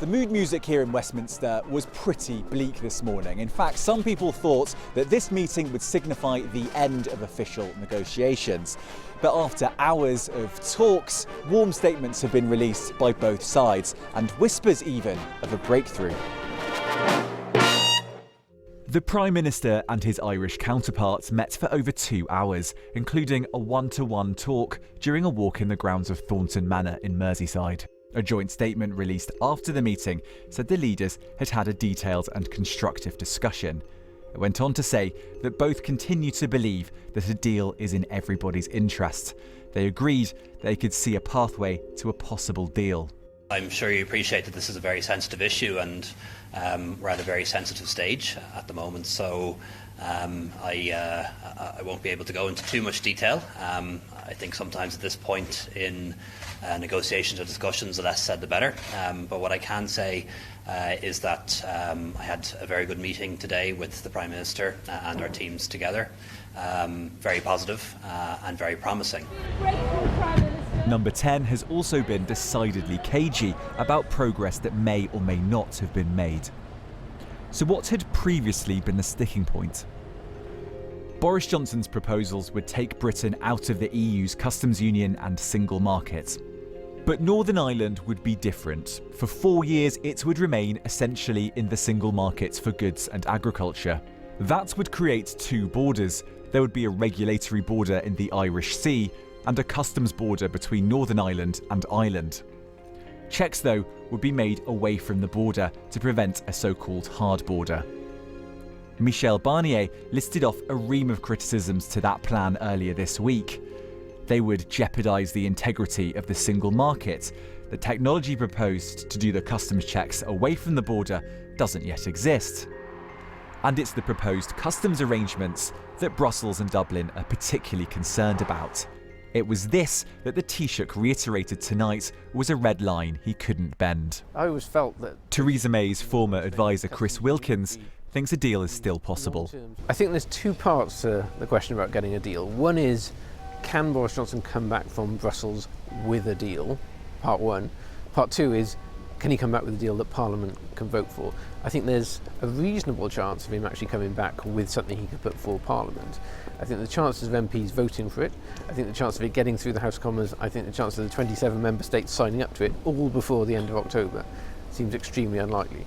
The mood music here in Westminster was pretty bleak this morning. In fact, some people thought that this meeting would signify the end of official negotiations. But after hours of talks, warm statements have been released by both sides, and whispers even of a breakthrough. The Prime Minister and his Irish counterparts met for over 2 hours, including a one-to-one talk during a walk in the grounds of Thornton Manor in Merseyside. A joint statement released after the meeting said the leaders had had a detailed and constructive discussion. It went on to say that both continue to believe that a deal is in everybody's interest. They agreed they could see a pathway to a possible deal. I'm sure you appreciate that this is a very sensitive issue and we're at a very sensitive stage at the moment, so I won't be able to go into too much detail. I think sometimes at this point in negotiations or discussions, the less said the better. But what I can say is that I had a very good meeting today with the Prime Minister and our teams together. Very positive and very promising. Number 10 has also been decidedly cagey about progress that may or may not have been made. So what had previously been the sticking point? Boris Johnson's proposals would take Britain out of the EU's customs union and single market. But Northern Ireland would be different. For 4 years, it would remain essentially in the single market for goods and agriculture. That would create 2 borders. There would be a regulatory border in the Irish Sea and a customs border between Northern Ireland and Ireland. Checks, though, would be made away from the border to prevent a so-called hard border. Michel Barnier listed off a ream of criticisms to that plan earlier this week. They would jeopardise the integrity of the single market. The technology proposed to do the customs checks away from the border doesn't yet exist. And it's the proposed customs arrangements that Brussels and Dublin are particularly concerned about. It was this that the Taoiseach reiterated tonight was a red line he couldn't bend. I always felt that Theresa May's former advisor Chris Wilkins thinks a deal is still possible. I think there's 2 parts to the question about getting a deal. One is, can Boris Johnson come back from Brussels with a deal? Part 1. Part 2 is, can he come back with a deal that Parliament can vote for? I think there's a reasonable chance of him actually coming back with something he could put before Parliament. I think the chances of MPs voting for it, I think the chance of it getting through the House of Commons, I think the chance of the 27 member states signing up to it all before the end of October seems extremely unlikely.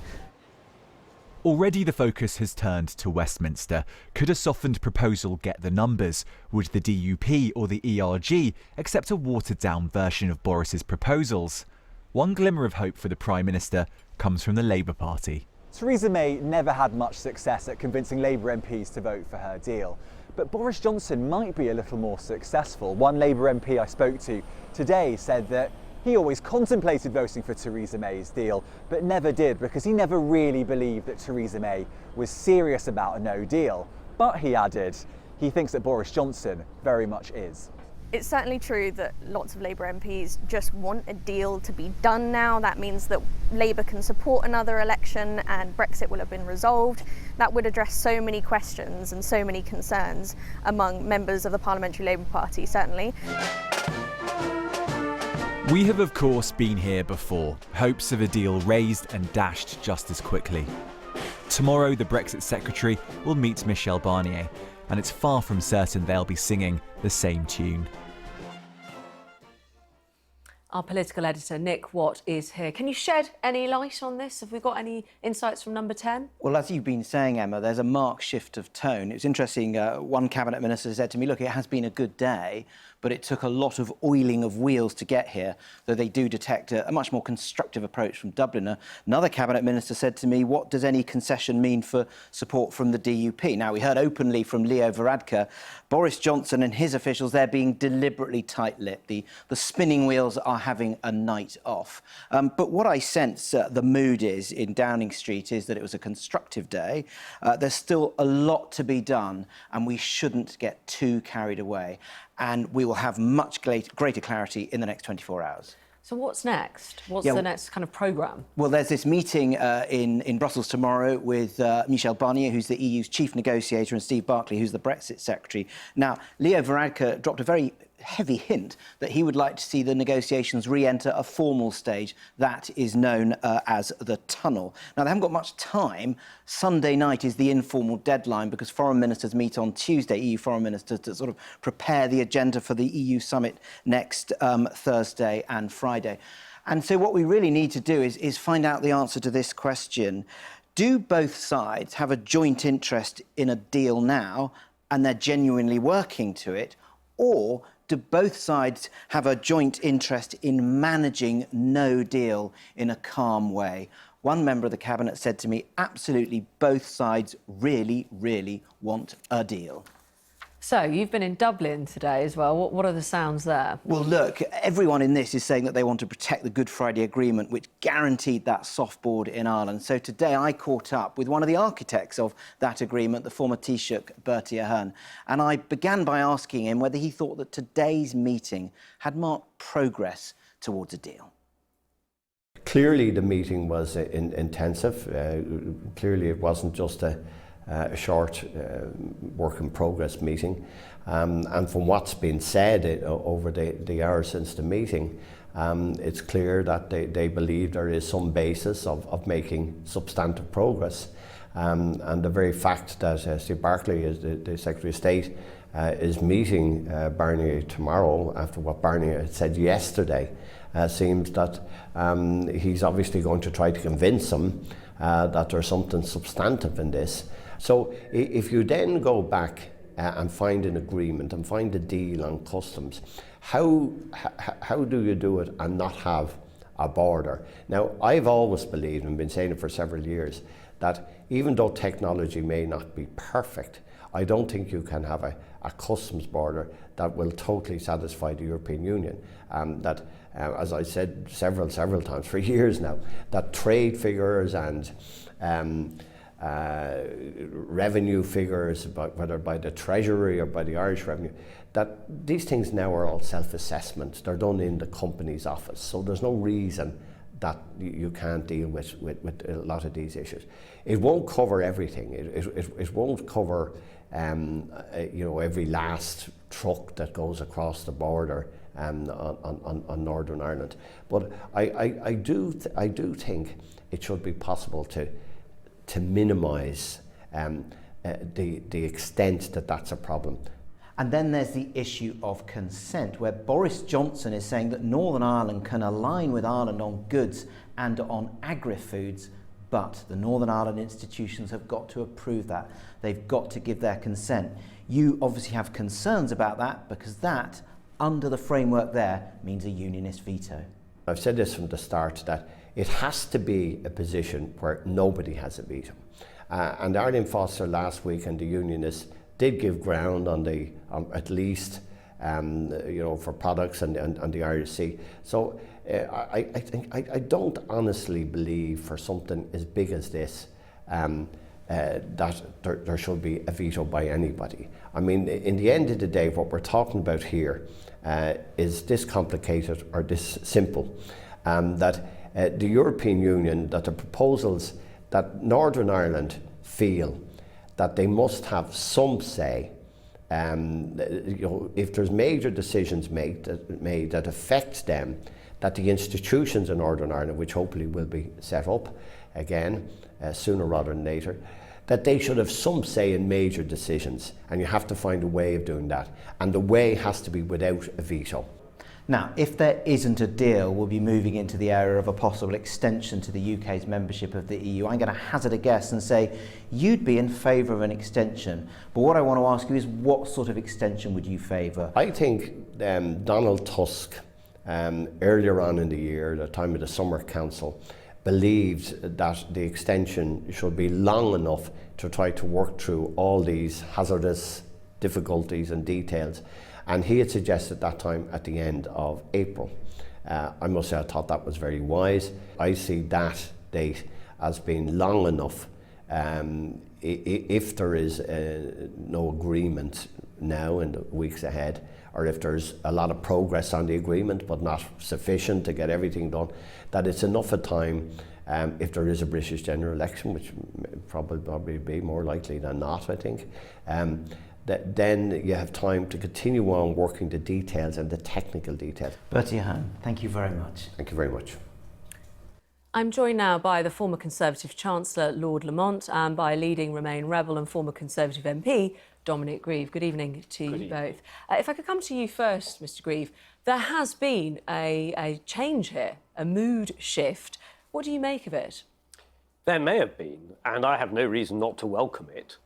Already the focus has turned to Westminster. Could a softened proposal get the numbers? Would the DUP or the ERG accept a watered-down version of Boris's proposals? One glimmer of hope for the Prime Minister comes from the Labour Party. Theresa May never had much success at convincing Labour MPs to vote for her deal. But Boris Johnson might be a little more successful. One Labour MP I spoke to today said that he always contemplated voting for Theresa May's deal, but never did because he never really believed that Theresa May was serious about a no deal. But he added, he thinks that Boris Johnson very much is. It's certainly true that lots of Labour MPs just want a deal to be done now. That means that Labour can support another election and Brexit will have been resolved. That would address so many questions and so many concerns among members of the Parliamentary Labour Party, certainly. We have, of course, been here before. Hopes of a deal raised and dashed just as quickly. Tomorrow, the Brexit Secretary will meet Michel Barnier, and it's far from certain they'll be singing the same tune. Our political editor, Nick Watt, is here. Can you shed any light on this? Have we got any insights from number 10? Well, as you've been saying, Emma, there's a marked shift of tone. It was interesting, one Cabinet Minister said to me, look, it has been a good day, but it took a lot of oiling of wheels to get here, though they do detect a much more constructive approach from Dublin. Another Cabinet Minister said to me, what does any concession mean for support from the DUP? Now, we heard openly from Leo Varadkar, Boris Johnson and his officials, they're being deliberately tight-lipped. The spinning wheels are having a night off. But what I sense the mood is in Downing Street is that it was a constructive day. There's still a lot to be done, and we shouldn't get too carried away. And we will have much greater clarity in the next 24 hours. So what's next? What's the next kind of programme? Well, there's this meeting in Brussels tomorrow with Michel Barnier, who's the EU's chief negotiator, and Steve Barclay, who's the Brexit secretary. Now, Leo Varadkar dropped a very heavy hint that he would like to see the negotiations re-enter a formal stage that is known as the tunnel. Now, they haven't got much time. Sunday night is the informal deadline because foreign ministers meet on Tuesday, EU foreign ministers, to sort of prepare the agenda for the EU summit next Thursday and Friday. And so what we really need to do is find out the answer to this question. Do both sides have a joint interest in a deal now and they're genuinely working to it, or do both sides have a joint interest in managing no deal in a calm way? One member of the cabinet said to me, absolutely both sides really, really want a deal. So, you've been in Dublin today as well. What are the sounds there? Well, look, everyone in this is saying that they want to protect the Good Friday Agreement, which guaranteed that soft border in Ireland. So today I caught up with one of the architects of that agreement, the former Taoiseach Bertie Ahern, and I began by asking him whether he thought that today's meeting had marked progress towards a deal. Clearly the meeting was intensive. Clearly it wasn't just a short work in progress meeting, and from what's been said over the hours since the meeting, it's clear that they believe there is some basis of making substantive progress, and the very fact that Steve Barclay, is the Secretary of State, is meeting Barnier tomorrow after what Barnier had said yesterday, seems that he's obviously going to try to convince him that there's something substantive in this. So if you then go back and find an agreement and find a deal on customs, how do you do it and not have a border? Now, I've always believed, and been saying it for several years, that even though technology may not be perfect, I don't think you can have a customs border that will totally satisfy the European Union. That, as I said several times for years now, that trade figures and revenue figures, whether by the Treasury or by the Irish Revenue, that these things now are all self-assessment. They're done in the company's office, so there's no reason that you can't deal with a lot of these issues. It won't cover everything. It won't cover every last truck that goes across the border on Northern Ireland. But I do think it should be possible to minimise the extent that that's a problem. And then there's the issue of consent, where Boris Johnson is saying that Northern Ireland can align with Ireland on goods and on agri-foods, but the Northern Ireland institutions have got to approve that. They've got to give their consent. You obviously have concerns about that, because that, under the framework there, means a unionist veto. I've said this from the start, that it has to be a position where nobody has a veto. And Arlene Foster last week and the unionists did give ground on the at least for products and the Irish Sea. So I don't honestly believe for something as big as this that there should be a veto by anybody. I mean, in the end of the day, what we're talking about here is this complicated or this simple, that the European Union, that the proposals that Northern Ireland feel that they must have some say, if there's major decisions made that affect them, that the institutions in Northern Ireland, which hopefully will be set up again sooner rather than later, that they should have some say in major decisions, and you have to find a way of doing that, and the way has to be without a veto. Now, if there isn't a deal, we'll be moving into the area of a possible extension to the UK's membership of the EU. I'm going to hazard a guess and say you'd be in favour of an extension. But what I want to ask you is, what sort of extension would you favour? I think Donald Tusk, earlier on in the year, at the time of the Summer Council, believed that the extension should be long enough to try to work through all these hazardous difficulties and details. And he had suggested that time at the end of April. I must say I thought that was very wise. I see that date as being long enough if there is no agreement now in the weeks ahead, or if there's a lot of progress on the agreement but not sufficient to get everything done, that it's enough of time if there is a British general election, which probably be more likely than not, I think, then you have time to continue on working the details and the technical details. Bertie Ahern, thank you very much. Thank you very much. I'm joined now by the former Conservative Chancellor, Lord Lamont, and by leading Remain Rebel and former Conservative MP, Dominic Grieve. Good evening to you both. If I could come to you first, Mr Grieve, there has been a change here, a mood shift. What do you make of it? There may have been, and I have no reason not to welcome it.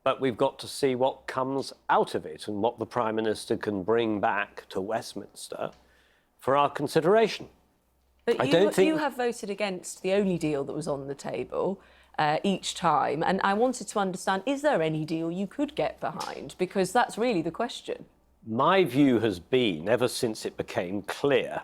But we've got to see what comes out of it and what the Prime Minister can bring back to Westminster for our consideration. But you have voted against the only deal that was on the table each time, and I wanted to understand, is there any deal you could get behind? Because that's really the question. My view has been, ever since it became clear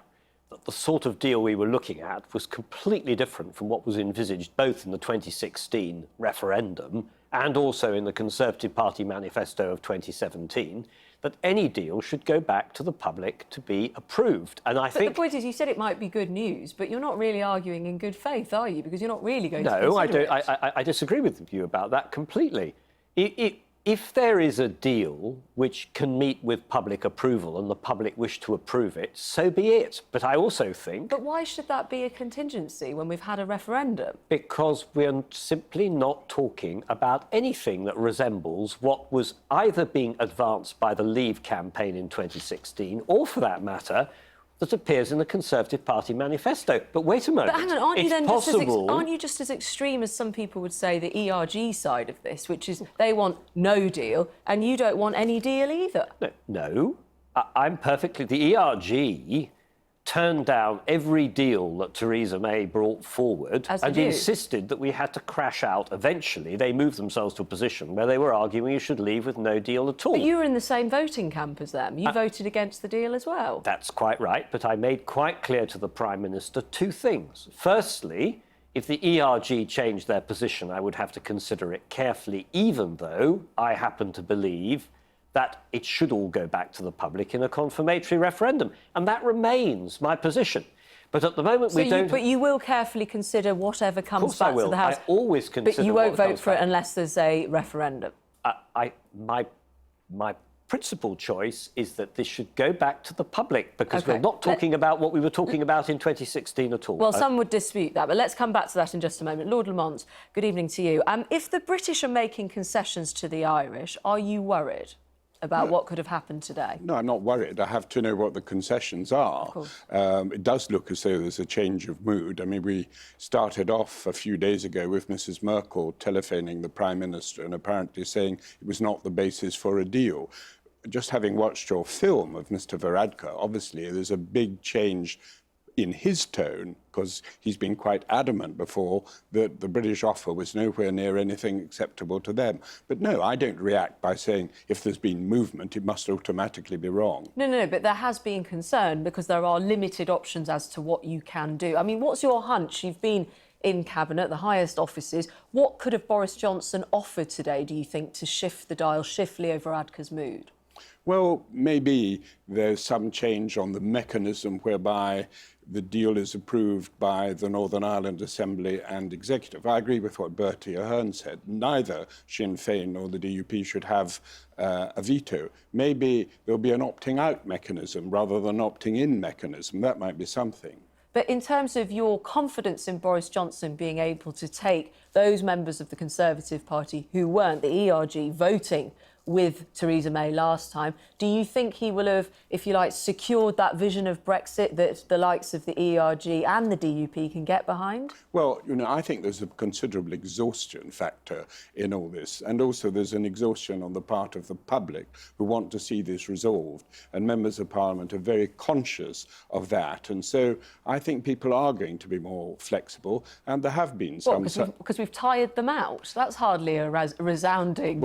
that the sort of deal we were looking at was completely different from what was envisaged both in the 2016 referendum and also in the Conservative Party manifesto of 2017, that any deal should go back to the public to be approved. And I think... But the point is, you said it might be good news, but you're not really arguing in good faith, are you? Because you're not really going to consider it. No, I disagree with you about that completely. If there is a deal which can meet with public approval and the public wish to approve it, so be it. But I also think... But why should that be a contingency when we've had a referendum? Because we're simply not talking about anything that resembles what was either being advanced by the Leave campaign in 2016, or for that matter, that appears in the Conservative Party manifesto. But wait a moment. But hang on, aren't you just as extreme as some people would say the ERG side of this, which is they want no deal, and you don't want any deal either? No. I'm perfectly... The ERG turned down every deal that Theresa May brought forward and insisted that we had to crash out. Eventually, they moved themselves to a position where they were arguing you should leave with no deal at all. But you were in the same voting camp as them. You voted against the deal as well. That's quite right, but I made quite clear to the Prime Minister two things. Firstly, if the ERG changed their position, I would have to consider it carefully, even though I happen to believe that it should all go back to the public in a confirmatory referendum. And that remains my position. But at the moment we don't... But you will carefully consider whatever comes back to the House. I always consider. But you won't vote for it unless there's a referendum. My principal choice is that this should go back to the public, because we're not talking about what we were talking about in 2016 at all. Well, some would dispute that, but let's come back to that in just a moment. Lord Lamont, good evening to you. If the British are making concessions to the Irish, are you worried about what could have happened today? No, I'm not worried. I have to know what the concessions are. It does look as though there's a change of mood. I mean, we started off a few days ago with Mrs. Merkel telephoning the Prime Minister and apparently saying it was not the basis for a deal. Just having watched your film of Mr. Varadkar, obviously there's a big change in his tone, because he's been quite adamant before that the British offer was nowhere near anything acceptable to them. But no, I don't react by saying if there's been movement, it must automatically be wrong. No, but there has been concern because there are limited options as to what you can do. I mean, what's your hunch? You've been in Cabinet, the highest offices. What could have Boris Johnson offered today, do you think, to shift the dial, shift Leo Varadkar's mood? Well, maybe there's some change on the mechanism whereby the deal is approved by the Northern Ireland Assembly and Executive. I agree with what Bertie Ahern said. Neither Sinn Féin nor the DUP should have a veto. Maybe there'll be an opting-out mechanism rather than opting-in mechanism. That might be something. But in terms of your confidence in Boris Johnson being able to take those members of the Conservative Party who weren't, the ERG, voting with Theresa May last time, do you think he will have, if you like, secured that vision of Brexit that the likes of the ERG and the DUP can get behind? Well, you know, I think there's a considerable exhaustion factor in all this. And also there's an exhaustion on the part of the public who want to see this resolved. And members of Parliament are very conscious of that. And so I think people are going to be more flexible. And there have been some... Because we've tired them out. That's hardly a resounding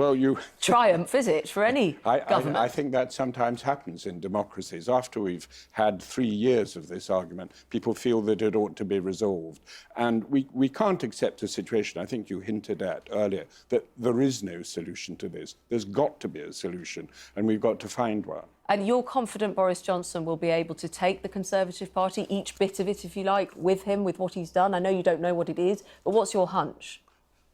triumph, is it, for any government? I think that sometimes happens in democracies. After we've had 3 years of this argument, people feel that it ought to be resolved. And we can't accept a situation, I think you hinted at earlier, that there is no solution to this. There's got to be a solution, and we've got to find one. And you're confident Boris Johnson will be able to take the Conservative Party, each bit of it, if you like, with him, with what he's done? I know you don't know what it is, but what's your hunch?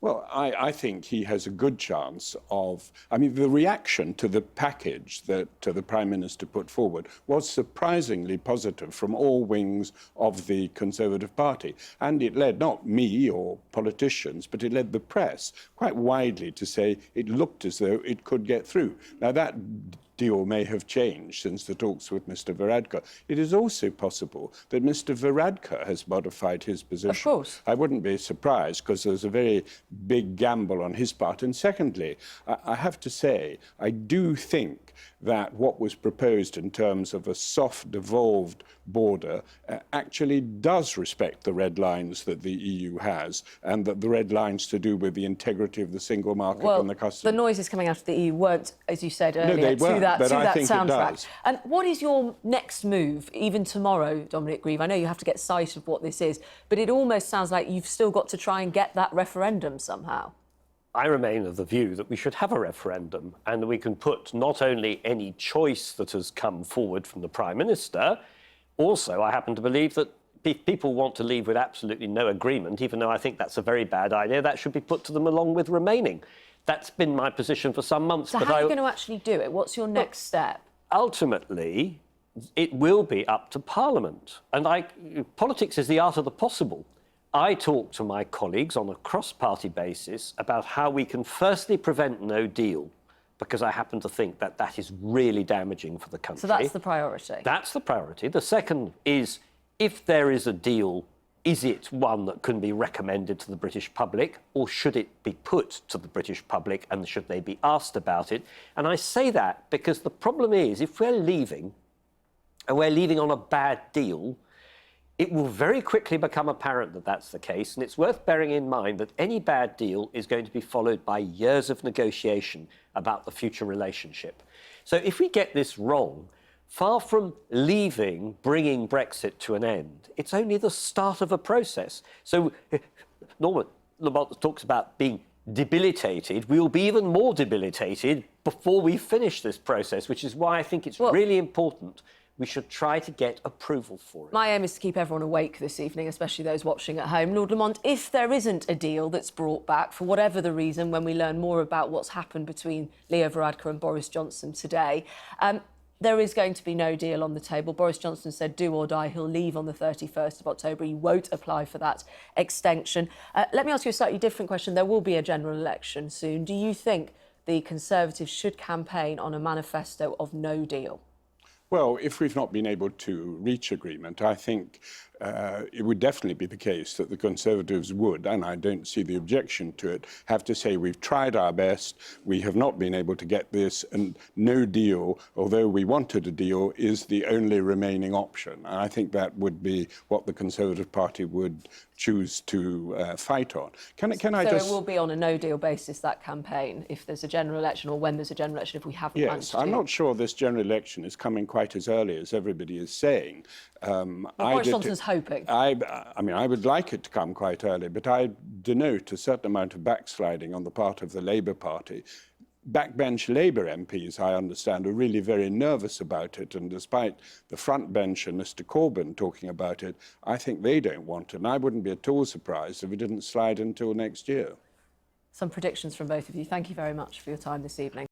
Well, I think he has a good chance of... I mean, the reaction to the package that the Prime Minister put forward was surprisingly positive from all wings of the Conservative Party. And it led not me or politicians, but it led the press quite widely to say it looked as though it could get through. Now, that deal may have changed since the talks with Mr Varadkar. It is also possible that Mr Varadkar has modified his position. Of course. I wouldn't be surprised, because there's a very big gamble on his part. And secondly, I have to say, I do think that what was proposed in terms of a soft, devolved border actually does respect the red lines that the EU has, and that the red lines to do with the integrity of the single market and the customs. The noises coming out of the EU weren't, as you said earlier, no, they weren't, to but I that think it soundtrack. does. And what is your next move, even tomorrow, Dominic Grieve? I know you have to get sight of what this is, but it almost sounds like you've still got to try and get that referendum somehow. I remain of the view that we should have a referendum, and that we can put not only any choice that has come forward from the Prime Minister, also I happen to believe that if people want to leave with absolutely no agreement, even though I think that's a very bad idea, that should be put to them along with remaining. That's been my position for some months. So how are you going to actually do it? What's your next step? Ultimately, it will be up to Parliament. And politics is the art of the possible. I talk to my colleagues on a cross-party basis about how we can firstly prevent no deal, because I happen to think that that is really damaging for the country. So that's the priority? That's the priority. The second is, if there is a deal, is it one that can be recommended to the British public, or should it be put to the British public, and should they be asked about it? And I say that because the problem is, if we're leaving, and we're leaving on a bad deal, it will very quickly become apparent that that's the case, and it's worth bearing in mind that any bad deal is going to be followed by years of negotiation about the future relationship. So if we get this wrong, far from leaving, bringing Brexit to an end, it's only the start of a process. So Lamont talks about being debilitated. We will be even more debilitated before we finish this process, which is why I think it's really important we should try to get approval for it. My aim is to keep everyone awake this evening, especially those watching at home. Lord Lamont, if there isn't a deal that's brought back, for whatever the reason, when we learn more about what's happened between Leo Varadkar and Boris Johnson today, there is going to be no deal on the table. Boris Johnson said, do or die, he'll leave on the 31st of October. He won't apply for that extension. Let me ask you a slightly different question. There will be a general election soon. Do you think the Conservatives should campaign on a manifesto of no deal? Well, if we've not been able to reach agreement, I think it would definitely be the case that the Conservatives would, and I don't see the objection to it, have to say we've tried our best, we have not been able to get this, and no deal, although we wanted a deal, is the only remaining option. And I think that would be what the Conservative Party would choose to fight on. Can I just... So it will be on a no-deal basis, that campaign, if there's a general election, or when there's a general election, if we haven't managed to... Yes, I'm not sure this general election is coming quite as early as everybody is saying. Boris Johnson's hoping. I mean, I would like it to come quite early, but I denote a certain amount of backsliding on the part of the Labour Party. Backbench Labour MPs, I understand, are really very nervous about it, and despite the front bench and Mr Corbyn talking about it, I think they don't want it, and I wouldn't be at all surprised if it didn't slide until next year. Some predictions from both of you. Thank you very much for your time this evening.